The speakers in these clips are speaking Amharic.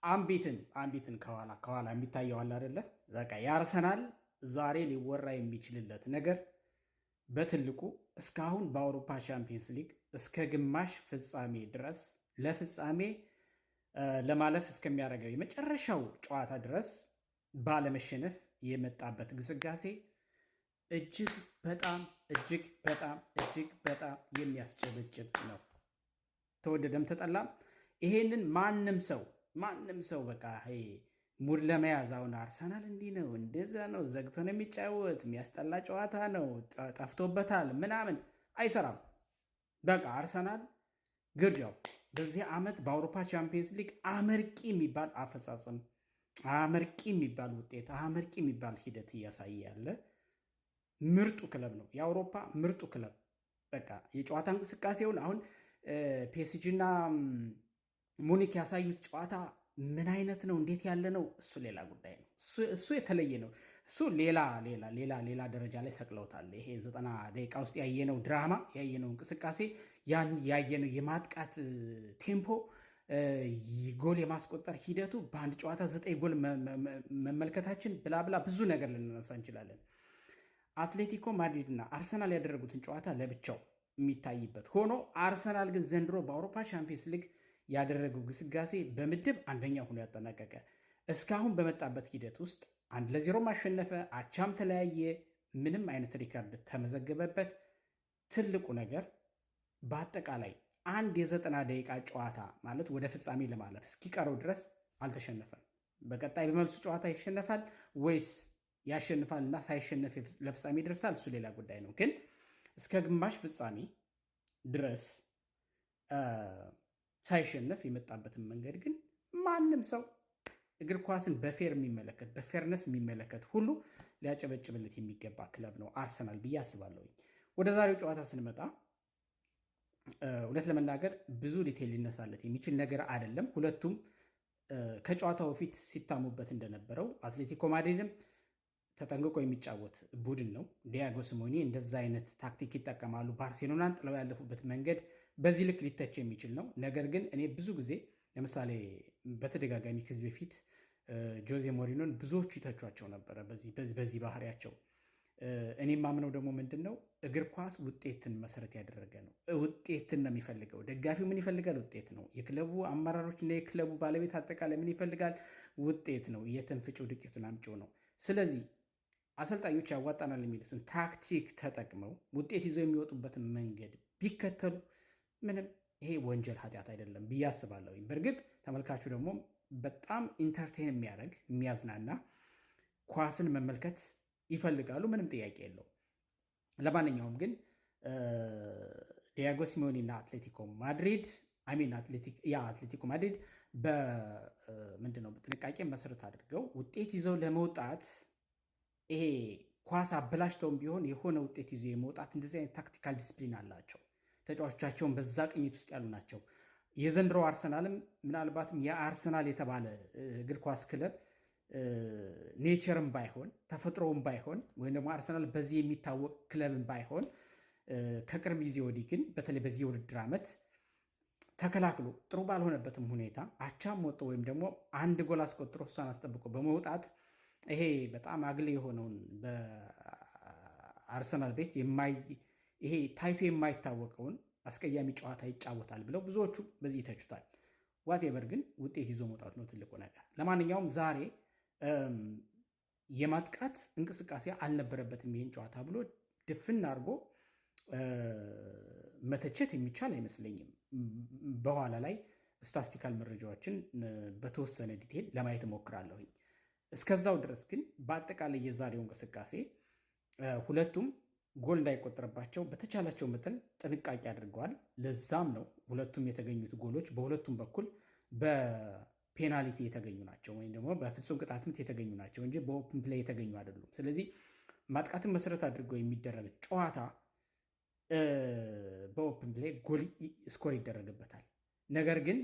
አንቢትን ከኋላ የሚታየው አለ አይደለ? በቃ የአርሰናል ዛሬ ሊወራ የሚችልለት ነገር በትልቁ እስካሁን በአውሮፓ ቻምፒየንስ ሊግ እስከ ግማሽ ፍጻሜ ድረስ ለፍጻሜ ለማለፍ እስከሚያደርገው የመጨረሻው ጨዋታ ድረስ ባለመሸነፍ የመጣበት ግስጋሴ እጅግ በጣም የሚያስጨበጭብ ነው። ተወደደም ተጠላም ይሄንን ማንም ሰው በቃ ሙድ ለመያዝ አሁን አርሰናል እንዲህ ነው እንደዛ ነው ዘግቶ ነው የሚጫወት የሚያስጠላ ጨዋታ ነው ጠፍቶበታል ምናምን አይሰራም። በቃ አርሰናል ግርጃው በዚህ ዓመት በአውሮፓ ቻምፒየንስ ሊግ አመርቂ የሚባል አፈጻጸም፣ አመርቂ የሚባል ውጤት፣ አመርቂ የሚባል ሂደት እያሳየ ያለ ምርጡ ክለብ ነው። የአውሮፓ ምርጡ ክለብ በቃ የጨዋታ እንቅስቃሴውን አሁን ፒኤስጂ እና ሙኒክ ያሳዩት ጨዋታ ምን አይነት ነው? እንዴት ያለ ነው? እሱ ሌላ ጉዳይ ነው። እሱ የተለየ ነው። እሱ ሌላ ደረጃ ላይ ሰቅለውታል። ይሄ 90 ደቂቃ ውስጥ ያየነው ድራማ፣ ያየነው እንቅስቃሴ፣ ያን ያየነው የማጥቃት ቴምፖ፣ ጎል የማስቆጠር ሂደቱ፣ በአንድ ጨዋታ 9 ጎል መመልከታችን ብላብላ ብዙ ነገር ልንነሳ እንችላለን። አትሌቲኮ ማድሪድ እና አርሰናል ያደረጉትን ጨዋታ ለብቻው የሚታይበት ሆኖ አርሰናል ግን ዘንድሮ በአውሮፓ ቻምፒየንስ ሊግ ያደረገው ግስጋሴ በምድብ አንደኛ ሆኖ ያጠናቀቀ፣ እስካሁን በመጣበት ሂደት ውስጥ 1-0 ማሸነፈ፣ አቻም ተለያየ፣ ምንም አይነት ሪከርድ ተመዘገበበት። ትልቁ ነገር በአጠቃላይ አንድ የ90 ደቂቃ ጨዋታ ማለት ወደ ፍጻሜ ለማለፍ እስኪቀረው ድረስ አልተሸነፈም። በቀጣይ በመልሱ ጨዋታ ይሸነፋል ወይስ ያሸንፋል እና ሳይሸነፍ ለፍጻሜ ይደርሳል? እሱ ሌላ ጉዳይ ነው። ግን እስከ ግማሽ ፍጻሜ ድረስ ሳይሸነፍ የመጣበትን መንገድ ግን ማንም ሰው እግር ኳስን በፌርነስ የሚመለከት ሁሉ ሊያጨበጭብለት የሚገባ ክለብ ነው አርሰናል ብዬ አስባለሁኝ። ወደ ዛሬው ጨዋታ ስንመጣ እውነት ለመናገር ብዙ ዲቴል ሊነሳለት የሚችል ነገር አይደለም። ሁለቱም ከጨዋታው በፊት ሲታሙበት እንደነበረው አትሌቲኮ ማድሪድም ተጠንቅቆ የሚጫወት ቡድን ነው። ዲያጎ ሲሞኔ እንደዛ አይነት ታክቲክ ይጠቀማሉ። ባርሴሎናን ጥለው ያለፉበት መንገድ በዚህ ልክ ሊተች የሚችል ነው። ነገር ግን እኔ ብዙ ጊዜ ለምሳሌ በተደጋጋሚ ከዚህ በፊት ጆዜ ሞሪኖን ብዙዎቹ ይተቿቸው ነበረ በዚህ ባህሪያቸው። እኔ ማምነው ደግሞ ምንድን ነው እግር ኳስ ውጤትን መሰረት ያደረገ ነው። ውጤትን ነው የሚፈልገው። ደጋፊው ምን ይፈልጋል? ውጤት ነው። የክለቡ አመራሮች እና የክለቡ ባለቤት አጠቃላይ ምን ይፈልጋል? ውጤት ነው። የትንፍጭው ዱቄቱን አምጪው ነው። ስለዚህ አሰልጣኞች ያዋጣናል የሚሉትን ታክቲክ ተጠቅመው ውጤት ይዘው የሚወጡበትን መንገድ ቢከተሉ ምንም ይሄ ወንጀል ኃጢአት አይደለም ብዬ አስባለሁ። በእርግጥ ተመልካቹ ደግሞ በጣም ኢንተርቴን የሚያደርግ የሚያዝናና ኳስን መመልከት ይፈልጋሉ። ምንም ጥያቄ የለው። ለማንኛውም ግን ዲያጎ ሲሞኔ እና አትሌቲኮ ማድሪድ በምንድነው በጥንቃቄ መሰረት አድርገው ውጤት ይዘው ለመውጣት ይሄ ኳስ አበላሽተውም ቢሆን የሆነ ውጤት ይዞ የመውጣት እንደዚህ አይነት ታክቲካል ዲስፕሊን አላቸው። ተጫዋቾቻቸውን በዛ ቅኝት ውስጥ ያሉ ናቸው። የዘንድሮ አርሰናልም ምናልባትም የአርሰናል የተባለ እግር ኳስ ክለብ ኔቸርም ባይሆን ተፈጥሮም ባይሆን ወይም ደግሞ አርሰናል በዚህ የሚታወቅ ክለብም ባይሆን ከቅርብ ጊዜ ወዲህ ግን በተለይ በዚህ የውድድር ዓመት ተከላክሎ ጥሩ ባልሆነበትም ሁኔታ አቻም ወጥቶ ወይም ደግሞ አንድ ጎል አስቆጥሮ እሷን አስጠብቆ በመውጣት ይሄ በጣም አግል የሆነውን በአርሰናል ቤት ይሄ ታይቶ የማይታወቀውን አስቀያሚ ጨዋታ ይጫወታል ብለው ብዙዎቹ በዚህ ይተቹታል። ዋቴቨር ግን ውጤት ይዞ መውጣት ነው ትልቁ ነገር። ለማንኛውም ዛሬ የማጥቃት እንቅስቃሴ አልነበረበትም ይህን ጨዋታ ብሎ ድፍን አድርጎ መተቸት የሚቻል አይመስለኝም። በኋላ ላይ ስታስቲካል መረጃዎችን በተወሰነ ዲቴል ለማየት እሞክራለሁኝ። እስከዛው ድረስ ግን በአጠቃላይ የዛሬው እንቅስቃሴ ሁለቱም ጎል እንዳይቆጠርባቸው በተቻላቸው መጠን ጥንቃቄ አድርገዋል። ለዛም ነው ሁለቱም የተገኙት ጎሎች በሁለቱም በኩል በፔናልቲ የተገኙ ናቸው ወይም ደግሞ በፍጹም ቅጣት ምት የተገኙ ናቸው እንጂ በኦፕን ፕሌይ የተገኙ አይደሉም። ስለዚህ ማጥቃትን መሰረት አድርገው የሚደረግ ጨዋታ በኦፕን ፕሌይ ጎል ስኮር ይደረግበታል። ነገር ግን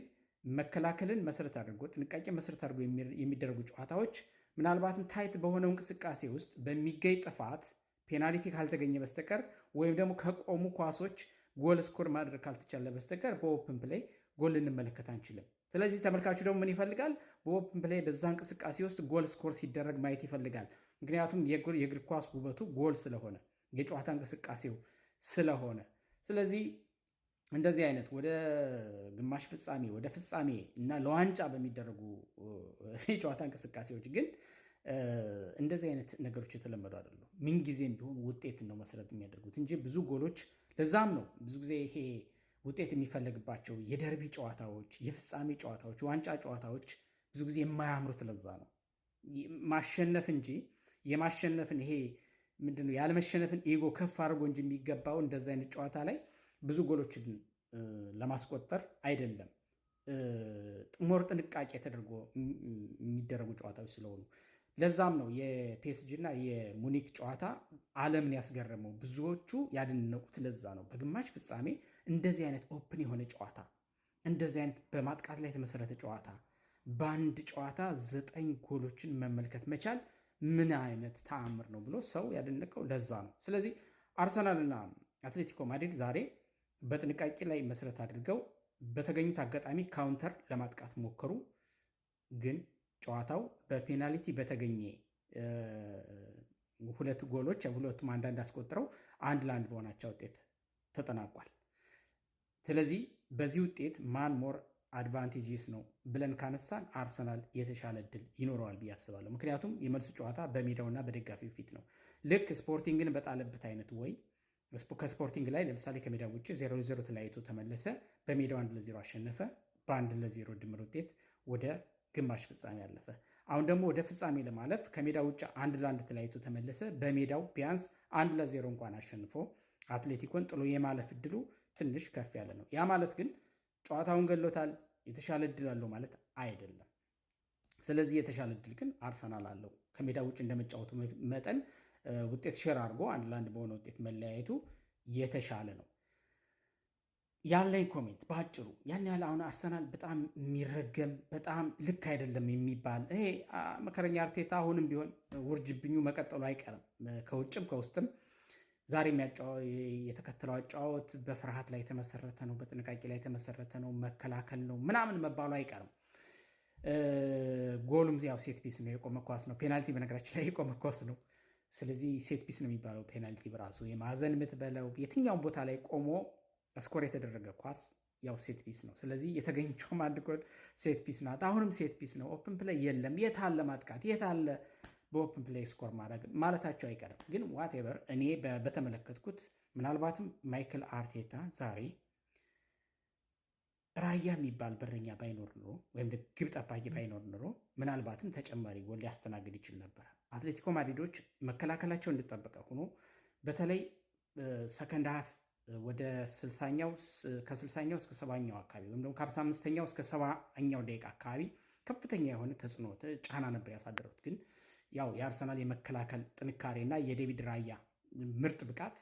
መከላከልን መሰረት አድርጎ ጥንቃቄ መሰረት አድርጎ የሚደረጉ ጨዋታዎች ምናልባትም ታይት በሆነው እንቅስቃሴ ውስጥ በሚገኝ ጥፋት ፔናልቲ ካልተገኘ በስተቀር ወይም ደግሞ ከቆሙ ኳሶች ጎል ስኮር ማድረግ ካልተቻለ በስተቀር በኦፕን ፕሌይ ጎል ልንመለከት አንችልም። ስለዚህ ተመልካቹ ደግሞ ምን ይፈልጋል? በኦፕን ፕሌይ በዛ እንቅስቃሴ ውስጥ ጎል ስኮር ሲደረግ ማየት ይፈልጋል። ምክንያቱም የእግር ኳስ ውበቱ ጎል ስለሆነ የጨዋታ እንቅስቃሴው ስለሆነ። ስለዚህ እንደዚህ አይነት ወደ ግማሽ ፍጻሜ ወደ ፍጻሜ እና ለዋንጫ በሚደረጉ የጨዋታ እንቅስቃሴዎች ግን እንደዚህ አይነት ነገሮች የተለመዱ አይደሉም። ምንጊዜም ቢሆን ውጤትን ነው መሰረት የሚያደርጉት እንጂ ብዙ ጎሎች። ለዛም ነው ብዙ ጊዜ ይሄ ውጤት የሚፈለግባቸው የደርቢ ጨዋታዎች፣ የፍጻሜ ጨዋታዎች፣ ዋንጫ ጨዋታዎች ብዙ ጊዜ የማያምሩት ለዛ ነው። ማሸነፍ እንጂ የማሸነፍን ይሄ ምንድነው ያለመሸነፍን ኢጎ ከፍ አድርጎ እንጂ የሚገባው እንደዚህ አይነት ጨዋታ ላይ ብዙ ጎሎችን ለማስቆጠር አይደለም። ጥሞር ጥንቃቄ ተደርጎ የሚደረጉ ጨዋታዎች ስለሆኑ ለዛም ነው የፒኤስጂ እና የሙኒክ ጨዋታ ዓለምን ያስገረመው። ብዙዎቹ ያደነቁት ለዛ ነው። በግማሽ ፍጻሜ እንደዚህ አይነት ኦፕን የሆነ ጨዋታ፣ እንደዚህ አይነት በማጥቃት ላይ የተመሰረተ ጨዋታ፣ በአንድ ጨዋታ 9 ጎሎችን መመልከት መቻል ምን አይነት ተአምር ነው ብሎ ሰው ያደነቀው ለዛ ነው። ስለዚህ አርሰናልና አትሌቲኮ ማድሪድ ዛሬ በጥንቃቄ ላይ መሰረት አድርገው በተገኙት አጋጣሚ ካውንተር ለማጥቃት ሞከሩ። ግን ጨዋታው በፔናልቲ በተገኘ 2 ጎሎች ሁለቱም አንዳንድ አስቆጥረው 1-1 በሆናቸው ውጤት ተጠናቋል። ስለዚህ በዚህ ውጤት ማን ሞር አድቫንቴጅስ ነው ብለን ካነሳን አርሰናል የተሻለ እድል ይኖረዋል ብዬ አስባለሁ። ምክንያቱም የመልሱ ጨዋታ በሜዳውና በደጋፊው ፊት ነው። ልክ ስፖርቲንግን በጣለበት አይነት ወይ ከስፖርቲንግ ላይ ለምሳሌ ከሜዳው ውጭ 0-0 ተለያይቶ ተመለሰ፣ በሜዳው 1-0 አሸነፈ፣ በ1-0 ድምር ውጤት ወደ ግማሽ ፍጻሜ አለፈ። አሁን ደግሞ ወደ ፍጻሜ ለማለፍ ከሜዳው ውጭ 1-1 ተለያይቶ ተመለሰ፣ በሜዳው ቢያንስ 1-0 እንኳን አሸንፎ አትሌቲኮን ጥሎ የማለፍ እድሉ ትንሽ ከፍ ያለ ነው። ያ ማለት ግን ጨዋታውን ገሎታል፣ የተሻለ እድል አለው ማለት አይደለም። ስለዚህ የተሻለ እድል ግን አርሰናል አለው። ከሜዳ ውጭ እንደመጫወቱ መጠን ውጤት ሼር አድርጎ 1-1 በሆነ ውጤት መለያየቱ የተሻለ ነው። ያለኝ ኮሜንት በአጭሩ ያን ያህል አሁን አርሰናል በጣም የሚረገም በጣም ልክ አይደለም የሚባል ይሄ መከረኛ አርቴታ አሁንም ቢሆን ውርጅብኙ መቀጠሉ አይቀርም። ከውጭም ከውስጥም ዛሬ የተከተለው አጫወት በፍርሃት ላይ የተመሰረተ ነው፣ በጥንቃቄ ላይ የተመሰረተ ነው፣ መከላከል ነው ምናምን መባሉ አይቀርም። ጎሉም ያው ሴት ፒስ ነው፣ የቆመ ኳስ ነው። ፔናልቲ በነገራችን ላይ የቆመ ኳስ ነው። ስለዚህ ሴት ፒስ ነው የሚባለው ፔናልቲ በራሱ የማዕዘን ምት በለው የትኛውን ቦታ ላይ ቆሞ ስኮር የተደረገ ኳስ ያው ሴት ፒስ ነው። ስለዚህ የተገኘችውም አንድ ጎል ሴት ፒስ ናት። አሁንም ሴት ፒስ ነው። ኦፕን ፕሌይ የለም። የታለ ማጥቃት የታለ በኦፕን ፕሌይ ስኮር ማድረግ ማለታቸው አይቀርም። ግን ዋቴቨር እኔ በተመለከትኩት ምናልባትም ማይክል አርቴታ ዛሬ ራያ የሚባል በረኛ ባይኖር ኑሮ ወይም ግብ ጠባቂ ባይኖር ኑሮ ምናልባትም ተጨማሪ ጎል ሊያስተናግድ ይችል ነበር። አትሌቲኮ ማድሪዶች መከላከላቸው እንዲጠበቀ ሆኖ በተለይ ሰከንድ ሃፍ ወደ 60ኛው ከ60ኛው እስከ 70ኛው አካባቢ ወይም ደግሞ ከ55ኛው እስከ 70ኛው ደቂቃ አካባቢ ከፍተኛ የሆነ ተጽዕኖ ጫና ነበር ያሳደሩት። ግን ያው የአርሰናል የመከላከል ጥንካሬና የዴቪድ ራያ ምርጥ ብቃት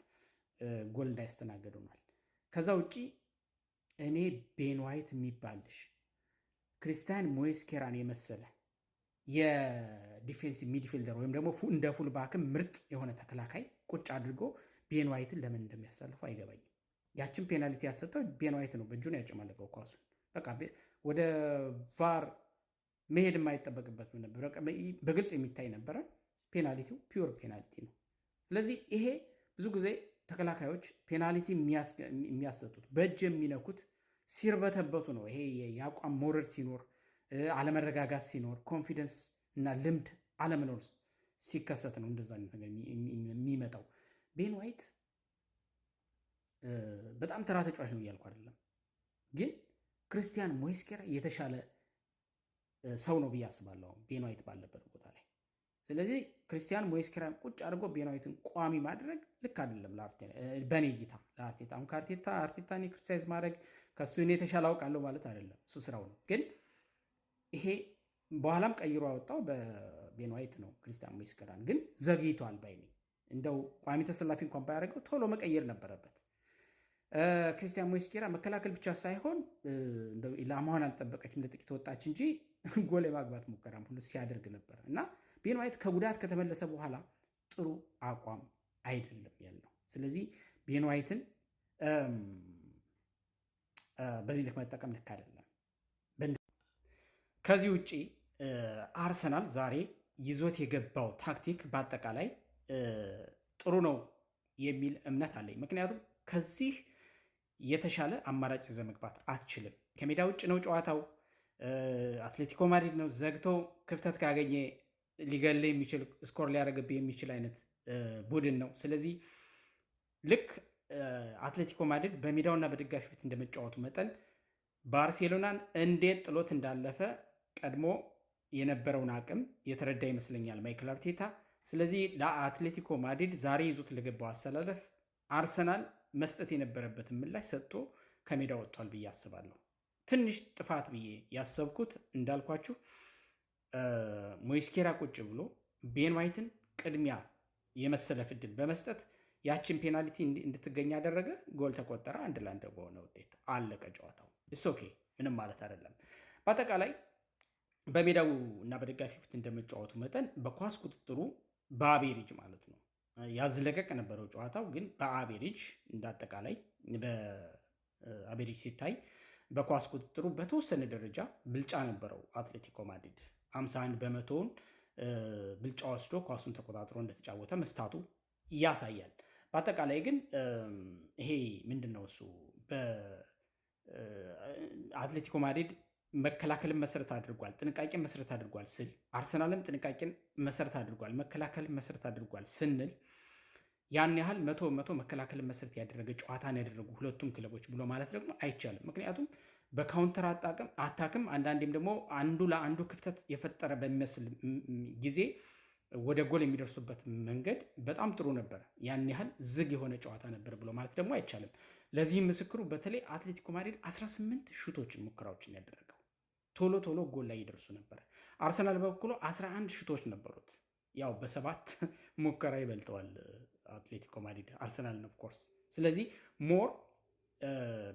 ጎል እንዳያስተናገድ ሆኗል። ከዛ ውጪ እኔ ቤን ዋይት የሚባልሽ ክሪስቲያን ሞይስኬራን የመሰለ የዲፌንሲቭ ሚድፊልደር ወይም ደግሞ እንደ ፉልባክም ምርጥ የሆነ ተከላካይ ቁጭ አድርጎ ቤን ዋይትን ለምን እንደሚያሳልፈው አይገባኝም። ያችን ፔናልቲ ያሰጠው ቤን ዋይት ነው። በእጁ ነው ያጨማለቀው ኳሱን። በቃ ወደ ቫር መሄድ የማይጠበቅበት ነበር። በግልጽ የሚታይ ነበረ። ፔናልቲው ፒውር ፔናልቲ ነው። ስለዚህ ይሄ ብዙ ጊዜ ተከላካዮች ፔናልቲ የሚያሰጡት በእጅ የሚነኩት ሲርበተበቱ ነው። ይሄ የአቋም መውረድ ሲኖር፣ አለመረጋጋት ሲኖር፣ ኮንፊደንስ እና ልምድ አለመኖር ሲከሰት ነው እንደዛ ነገር የሚመጣው። ቤን ዋይት በጣም ተራ ተጫዋች ነው እያልኩ አይደለም፣ ግን ክሪስቲያን ሞይስኬራ የተሻለ ሰው ነው ብዬ አስባለሁ ቤን ዋይት ባለበት ቦታ ላይ። ስለዚህ ክሪስቲያን ሞይስኬራን ቁጭ አድርጎ ቤን ዋይትን ቋሚ ማድረግ ልክ አይደለም በእኔ እይታ ለአርቴታ። አሁን አርቴታን ክሪቲሳይዝ ማድረግ ከሱ እኔ የተሻለ አውቃለሁ ማለት አይደለም፣ እሱ ስራው ነው። ግን ይሄ በኋላም ቀይሮ ያወጣው በቤን ዋይት ነው ክሪስቲያን ሞይስኬራን። ግን ዘግይቷል ባይ ነኝ። እንደው ቋሚ ተሰላፊ እንኳን ባያደርገው ቶሎ መቀየር ነበረበት። ክሪስቲያን ሞይስኬራ መከላከል ብቻ ሳይሆን እንደው ኢላማዋን አልጠበቀችም፣ ለጥቂት ወጣች እንጂ ጎል የማግባት ሙከራም ሁሉ ሲያደርግ ነበር እና ቤን ዋይት ከጉዳት ከተመለሰ በኋላ ጥሩ አቋም አይደለም ያለው። ስለዚህ ቤን ዋይትን በዚህ ልክ መጠቀም ልክ አይደለም። ከዚህ ውጪ አርሰናል ዛሬ ይዞት የገባው ታክቲክ በአጠቃላይ ጥሩ ነው የሚል እምነት አለኝ። ምክንያቱም ከዚህ የተሻለ አማራጭ ይዘህ መግባት አትችልም። ከሜዳ ውጭ ነው ጨዋታው። አትሌቲኮ ማድሪድ ነው ዘግቶ ክፍተት ካገኘ ሊገል የሚችል ስኮር ሊያደርግብህ የሚችል አይነት ቡድን ነው። ስለዚህ ልክ አትሌቲኮ ማድሪድ በሜዳውና በደጋፊ ፊት እንደመጫወቱ መጠን ባርሴሎናን እንዴት ጥሎት እንዳለፈ ቀድሞ የነበረውን አቅም የተረዳ ይመስለኛል ማይክል አርቴታ። ስለዚህ ለአትሌቲኮ ማድሪድ ዛሬ ይዞት ለገባው አሰላለፍ አርሰናል መስጠት የነበረበትን ምላሽ ሰጥቶ ከሜዳ ወጥቷል ብዬ አስባለሁ። ትንሽ ጥፋት ብዬ ያሰብኩት እንዳልኳችሁ ሞይስኬራ ቁጭ ብሎ ቤን ዋይትን ቅድሚያ የመሰለፍ ዕድል በመስጠት ያችን ፔናልቲ እንድትገኝ ያደረገ። ጎል ተቆጠረ፣ 1-1 በሆነ ውጤት አለቀ ጨዋታው። እስ ኦኬ፣ ምንም ማለት አይደለም። በአጠቃላይ በሜዳው እና በደጋፊ ፊት እንደመጫወቱ መጠን በኳስ ቁጥጥሩ በአቤሪጅ ማለት ነው ያዝለቀቅ ነበረው ጨዋታው። ግን በአቤሪጅ እንዳጠቃላይ በአቤሪጅ ሲታይ በኳስ ቁጥጥሩ በተወሰነ ደረጃ ብልጫ ነበረው አትሌቲኮ ማድሪድ። 51 በመቶውን ብልጫ ወስዶ ኳሱን ተቆጣጥሮ እንደተጫወተ መስታቱ ያሳያል። በአጠቃላይ ግን ይሄ ምንድን ነው እሱ በአትሌቲኮ ማድሪድ መከላከልን መሰረት አድርጓል፣ ጥንቃቄን መሰረት አድርጓል ስል አርሰናልም ጥንቃቄን መሰረት አድርጓል፣ መከላከልን መሰረት አድርጓል ስንል ያን ያህል 100% መከላከልን መሰረት ያደረገ ጨዋታን ያደረጉ ሁለቱም ክለቦች ብሎ ማለት ደግሞ አይቻልም። ምክንያቱም በካውንተር አታክም አንዳንዴም ደግሞ አንዱ ለአንዱ ክፍተት የፈጠረ በሚመስል ጊዜ ወደ ጎል የሚደርሱበት መንገድ በጣም ጥሩ ነበር። ያን ያህል ዝግ የሆነ ጨዋታ ነበር ብሎ ማለት ደግሞ አይቻልም። ለዚህም ምስክሩ በተለይ አትሌቲኮ ማድሪድ 18 ሹቶችን ሙከራዎችን ያደረገው ቶሎ ጎል ላይ ይደርሱ ነበር። አርሰናል በበኩሉ 11 ሹቶች ነበሩት። ያው በ7 ሙከራ ይበልጠዋል አትሌቲኮ ማድሪድ አርሰናልን ኦፍ ኮርስ። ስለዚህ ሞር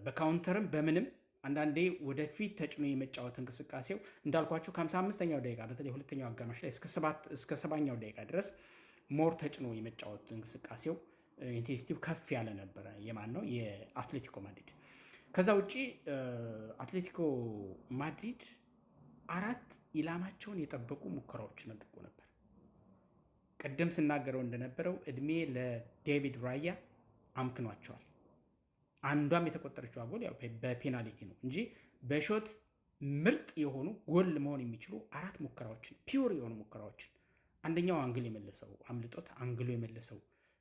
በካውንተርም በምንም አንዳንዴ ወደፊት ተጭኖ የመጫወት እንቅስቃሴው እንዳልኳችሁ ከ55ኛው ደቂቃ በተለይ ሁለተኛው አጋማሽ ላይ እስከ 70ኛው ደቂቃ ድረስ ሞር ተጭኖ የመጫወት እንቅስቃሴው ኢንቴንሲቲው ከፍ ያለ ነበረ። የማን ነው? የአትሌቲኮ ማድሪድ። ከዛ ውጪ አትሌቲኮ ማድሪድ 4 ኢላማቸውን የጠበቁ ሙከራዎችን አድርጎ ነበር። ቅድም ስናገረው እንደነበረው እድሜ ለዴቪድ ራያ አምክኗቸዋል። አንዷም የተቆጠረችው ጎል ያው በፔናልቲ ነው እንጂ በሾት ምርጥ የሆኑ ጎል መሆን የሚችሉ 4 ሙከራዎችን ፒውር የሆኑ ሙከራዎችን፣ አንደኛው አንግል የመለሰው አምልጦት አንግሉ የመለሰው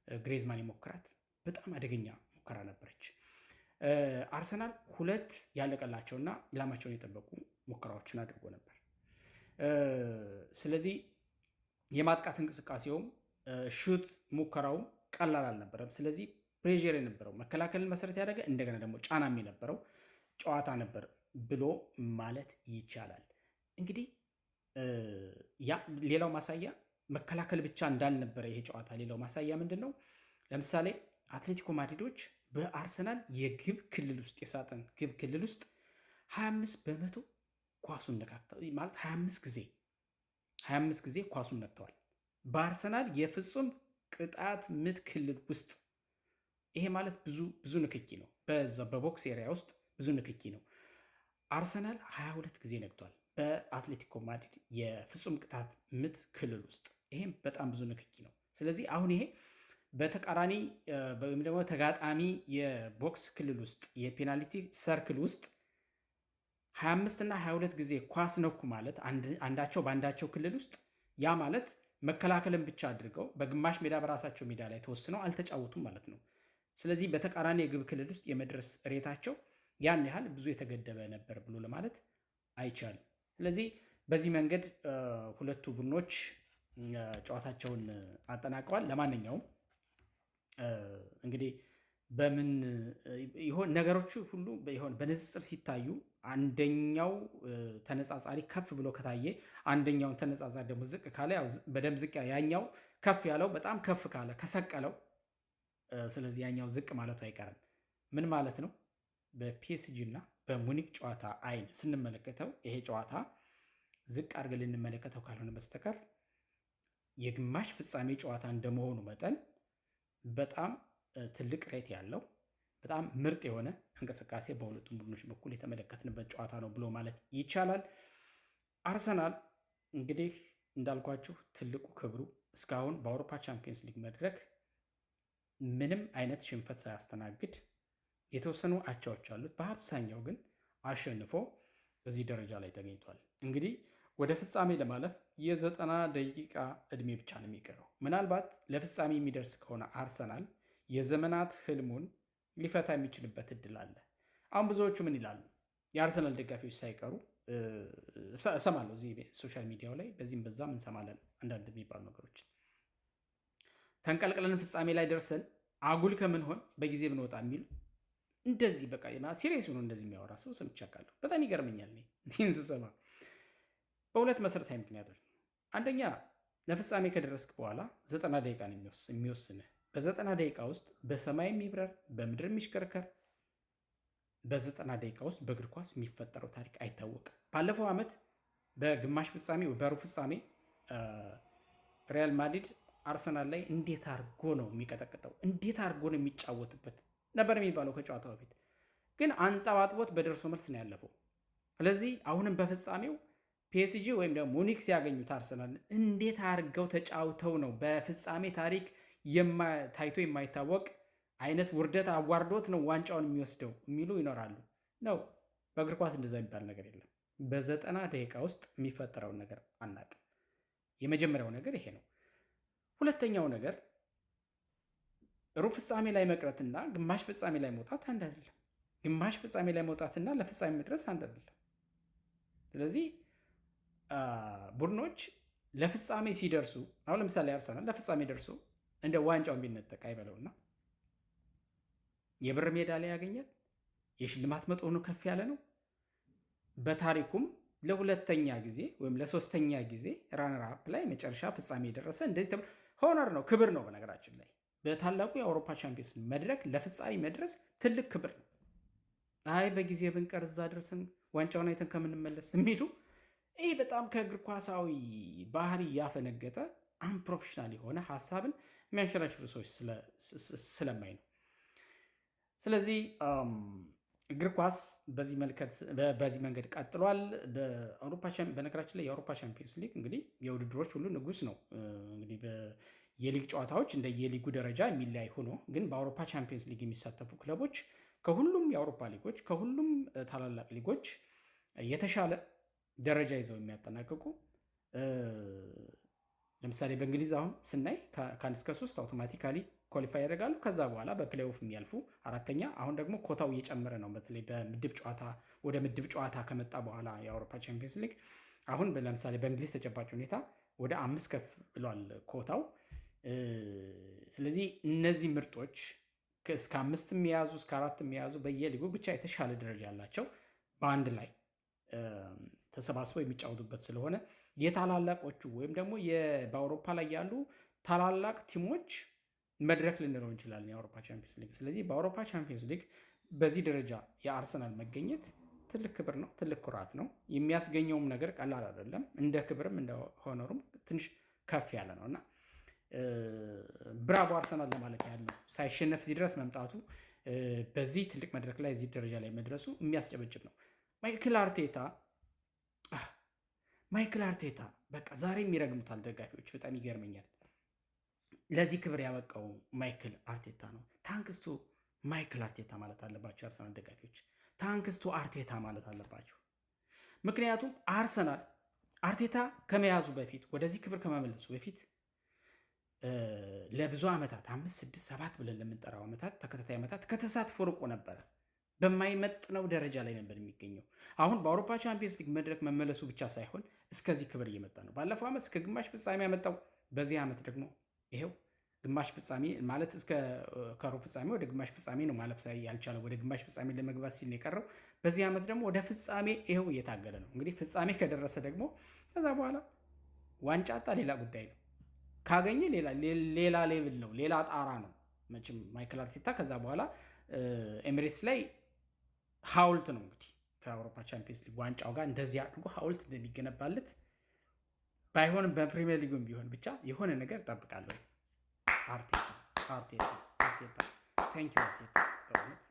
ግሬዝማን የሞከራት በጣም አደገኛ ሙከራ ነበረች። አርሰናል 2 ያለቀላቸውና ኢላማቸውን የጠበቁ ሙከራዎችን አድርጎ ነበር። ስለዚህ የማጥቃት እንቅስቃሴውም ሹት ሙከራውም ቀላል አልነበረም። ስለዚህ ፕሬዠር የነበረው መከላከልን መሰረት ያደረገ እንደገና ደግሞ ጫናም የነበረው ጨዋታ ነበር ብሎ ማለት ይቻላል። እንግዲህ ሌላው ማሳያ መከላከል ብቻ እንዳልነበረ ይሄ ጨዋታ ሌላው ማሳያ ምንድን ነው? ለምሳሌ አትሌቲኮ ማድሪዶች በአርሰናል የግብ ክልል ውስጥ የሳጥን ግብ ክልል ውስጥ 25 በመቶ ኳሱን ነካክተው ማለት 25 ጊዜ ኳሱን ነክተዋል። በአርሰናል የፍጹም ቅጣት ምት ክልል ውስጥ ይሄ ማለት ብዙ ንክኪ ነው። በዛ በቦክስ ኤሪያ ውስጥ ብዙ ንክኪ ነው። አርሰናል 22 ጊዜ ነክቷል በአትሌቲኮ ማድሪድ የፍጹም ቅጣት ምት ክልል ውስጥ። ይሄም በጣም ብዙ ንክኪ ነው። ስለዚህ አሁን ይሄ በተቃራኒ ወይም ደግሞ ተጋጣሚ የቦክስ ክልል ውስጥ የፔናልቲ ሰርክል ውስጥ 25 እና 22 ጊዜ ኳስ ነኩ ማለት አንዳቸው በአንዳቸው ክልል ውስጥ ያ ማለት መከላከልን ብቻ አድርገው በግማሽ ሜዳ በራሳቸው ሜዳ ላይ ተወስነው አልተጫወቱም ማለት ነው። ስለዚህ በተቃራኒ የግብ ክልል ውስጥ የመድረስ ሬታቸው ያን ያህል ብዙ የተገደበ ነበር ብሎ ለማለት አይቻልም። ስለዚህ በዚህ መንገድ ሁለቱ ቡድኖች ጨዋታቸውን አጠናቀዋል። ለማንኛውም እንግዲህ በምን ይሆን ነገሮቹ ሁሉ በንጽጽር ሲታዩ አንደኛው ተነጻጻሪ ከፍ ብሎ ከታየ አንደኛውን ተነጻጻሪ ደግሞ ዝቅ ካለ ያው በደም ዝቅ ያኛው ከፍ ያለው በጣም ከፍ ካለ ከሰቀለው ስለዚህ ያኛው ዝቅ ማለቱ አይቀርም። ምን ማለት ነው? በፒኤስጂ እና በሙኒክ ጨዋታ አይን ስንመለከተው ይሄ ጨዋታ ዝቅ አድርገን ልንመለከተው ካልሆነ በስተቀር የግማሽ ፍጻሜ ጨዋታ እንደመሆኑ መጠን በጣም ትልቅ ሬት ያለው በጣም ምርጥ የሆነ እንቅስቃሴ በሁለቱም ቡድኖች በኩል የተመለከትንበት ጨዋታ ነው ብሎ ማለት ይቻላል። አርሰናል እንግዲህ እንዳልኳችሁ ትልቁ ክብሩ እስካሁን በአውሮፓ ቻምፒየንስ ሊግ መድረክ ምንም አይነት ሽንፈት ሳያስተናግድ የተወሰኑ አቻዎች አሉት። በአብዛኛው ግን አሸንፎ እዚህ ደረጃ ላይ ተገኝቷል። እንግዲህ ወደ ፍጻሜ ለማለፍ የ90 ደቂቃ እድሜ ብቻ ነው የሚቀረው። ምናልባት ለፍጻሜ የሚደርስ ከሆነ አርሰናል የዘመናት ህልሙን ሊፈታ የሚችልበት እድል አለ። አሁን ብዙዎቹ ምን ይላሉ? የአርሰናል ደጋፊዎች ሳይቀሩ እሰማለሁ እዚህ ሶሻል ሚዲያው ላይ በዚህም በዛም እንሰማለን አንዳንድ የሚባሉ ነገሮች ተንቀልቅለን ፍጻሜ ላይ ደርሰን አጉል ከምንሆን በጊዜ ብንወጣ የሚሉ እንደዚህ በቃ ሲሪየስ ሆኖ እንደዚህ የሚያወራ ሰው ሰምቼ አውቃለሁ። በጣም ይገርመኛል ይህን ስሰማ በሁለት መሰረታዊ ምክንያቶች ነው። አንደኛ ለፍጻሜ ከደረስክ በኋላ 90 ደቂቃ ነው የሚወስንህ። በ90 ደቂቃ ውስጥ በሰማይ የሚብረር በምድር የሚሽከርከር በ90 ደቂቃ ውስጥ በእግር ኳስ የሚፈጠረው ታሪክ አይታወቅም። ባለፈው ዓመት በግማሽ ፍጻሜ በሩብ ፍጻሜ ሪያል ማድሪድ አርሰናል ላይ እንዴት አድርጎ ነው የሚቀጠቅጠው፣ እንዴት አድርጎ ነው የሚጫወትበት ነበር የሚባለው ከጨዋታው በፊት ግን አንጠባጥቦት በደርሶ መልስ ነው ያለፈው። ስለዚህ አሁንም በፍጻሜው ፒኤስጂ ወይም ደግሞ ሙኒክ ሲያገኙት አርሰናል እንዴት አድርገው ተጫውተው ነው በፍጻሜ ታሪክ ታይቶ የማይታወቅ አይነት ውርደት አዋርዶት ነው ዋንጫውን የሚወስደው የሚሉ ይኖራሉ። ነው በእግር ኳስ እንደዛ የሚባል ነገር የለም። በ90 ደቂቃ ውስጥ የሚፈጠረውን ነገር አናውቅም። የመጀመሪያው ነገር ይሄ ነው። ሁለተኛው ነገር ሩብ ፍጻሜ ላይ መቅረትና ግማሽ ፍጻሜ ላይ መውጣት አንድ አይደለም። ግማሽ ፍጻሜ ላይ መውጣትና ለፍጻሜ መድረስ አንድ አይደለም። ስለዚህ ቡድኖች ለፍጻሜ ሲደርሱ አሁን ለምሳሌ አርሰናል ለፍጻሜ ደርሶ እንደ ዋንጫውን ቢነጠቅ አይበለውና የብር ሜዳሊያ ያገኛል። የሽልማት መጠኑ ከፍ ያለ ነው። በታሪኩም ለሁለተኛ ጊዜ ወይም ለሶስተኛ ጊዜ ራነር አፕ ላይ መጨረሻ ፍጻሜ የደረሰ እንደዚህ ሆነር ነው፣ ክብር ነው። በነገራችን ላይ በታላቁ የአውሮፓ ቻምፒየንስ መድረክ ለፍጻሜ መድረስ ትልቅ ክብር ነው። አይ በጊዜ ብንቀር እዛ ደርስን ዋንጫውን አይተን ከምንመለስ የሚሉ ይህ በጣም ከእግር ኳሳዊ ባህሪ ያፈነገጠ አንፕሮፌሽናል የሆነ ሀሳብን የሚያንሸራሽሩ ሰዎች ስለማይ ነው። ስለዚህ እግር ኳስ በዚህ መንገድ ቀጥሏል። በነገራችን ላይ የአውሮፓ ቻምፒየንስ ሊግ እንግዲህ የውድድሮች ሁሉ ንጉስ ነው። እንግዲህ የሊግ ጨዋታዎች እንደ የሊጉ ደረጃ የሚለያይ ሆኖ ግን በአውሮፓ ቻምፒየንስ ሊግ የሚሳተፉ ክለቦች ከሁሉም የአውሮፓ ሊጎች ከሁሉም ታላላቅ ሊጎች የተሻለ ደረጃ ይዘው የሚያጠናቅቁ ለምሳሌ በእንግሊዝ አሁን ስናይ ከ1 እስከ 3 አውቶማቲካሊ ኳሊፋይ ያደርጋሉ። ከዛ በኋላ በፕሌይኦፍ የሚያልፉ አራተኛ። አሁን ደግሞ ኮታው እየጨመረ ነው። በተለይ በምድብ ጨዋታ ወደ ምድብ ጨዋታ ከመጣ በኋላ የአውሮፓ ቻምፒየንስ ሊግ አሁን ለምሳሌ በእንግሊዝ ተጨባጭ ሁኔታ ወደ 5 ከፍ ብሏል ኮታው። ስለዚህ እነዚህ ምርጦች እስከ 5 የሚያዙ እስከ 4 የሚያዙ በየሊጉ ብቻ የተሻለ ደረጃ ያላቸው በአንድ ላይ ተሰባስበው የሚጫወቱበት ስለሆነ የታላላቆቹ ወይም ደግሞ በአውሮፓ ላይ ያሉ ታላላቅ ቲሞች መድረክ ልንለው እንችላለን የአውሮፓ ቻምፒየንስ ሊግ። ስለዚህ በአውሮፓ ቻምፒየንስ ሊግ በዚህ ደረጃ የአርሰናል መገኘት ትልቅ ክብር ነው፣ ትልቅ ኩራት ነው። የሚያስገኘውም ነገር ቀላል አይደለም። እንደ ክብርም እንደ ሆኖሩም ትንሽ ከፍ ያለ ነው እና ብራቮ አርሰናል ለማለት ያለው ሳይሸነፍ እዚህ ድረስ መምጣቱ በዚህ ትልቅ መድረክ ላይ እዚህ ደረጃ ላይ መድረሱ የሚያስጨበጭብ ነው። ማይክል አርቴታ በቃ ዛሬም ይረግሙታል ደጋፊዎች። በጣም ይገርመኛል። ለዚህ ክብር ያበቃው ማይክል አርቴታ ነው። ታንክስቱ ማይክል አርቴታ ማለት አለባቸው የአርሰናል ደጋፊዎች። ታንክስቱ አርቴታ ማለት አለባቸው። ምክንያቱም አርሰናል አርቴታ ከመያዙ በፊት ወደዚህ ክብር ከመመለሱ በፊት ለብዙ ዓመታት 5፣ 6፣ 7 ብለን ለምንጠራው ዓመታት ተከታታይ ዓመታት ከተሳትፎ ርቆ ነበረ። በማይመጥነው ደረጃ ላይ ነበር የሚገኘው። አሁን በአውሮፓ ቻምፒየንስ ሊግ መድረክ መመለሱ ብቻ ሳይሆን እስከዚህ ክብር እየመጣ ነው። ባለፈው ዓመት እስከ ግማሽ ፍጻሜ ያመጣው፣ በዚህ ዓመት ደግሞ ይሄው ግማሽ ፍጻሜ ማለት ከሩብ ፍጻሜ ወደ ግማሽ ፍጻሜ ነው ማለፍ ያልቻለው። ወደ ግማሽ ፍጻሜ ለመግባት ሲል የቀረው። በዚህ ዓመት ደግሞ ወደ ፍጻሜ ይሄው እየታገለ ነው። እንግዲህ ፍጻሜ ከደረሰ ደግሞ ከዛ በኋላ ዋንጫ አጣ ሌላ ጉዳይ ነው። ካገኘ ሌላ ሌቭል ነው፣ ሌላ ጣራ ነው መቼም ማይክል አርቴታ። ከዛ በኋላ ኤሚሬትስ ላይ ሐውልት ነው እንግዲህ ከአውሮፓ ቻምፒየንስ ሊግ ዋንጫው ጋር እንደዚህ አድርጎ ሐውልት እንደሚገነባለት ባይሆንም በፕሪሚየር ሊጉም ቢሆን ብቻ የሆነ ነገር እጠብቃለሁ። አርቴታ ታንክ ዩ አርቴታ። በእውነት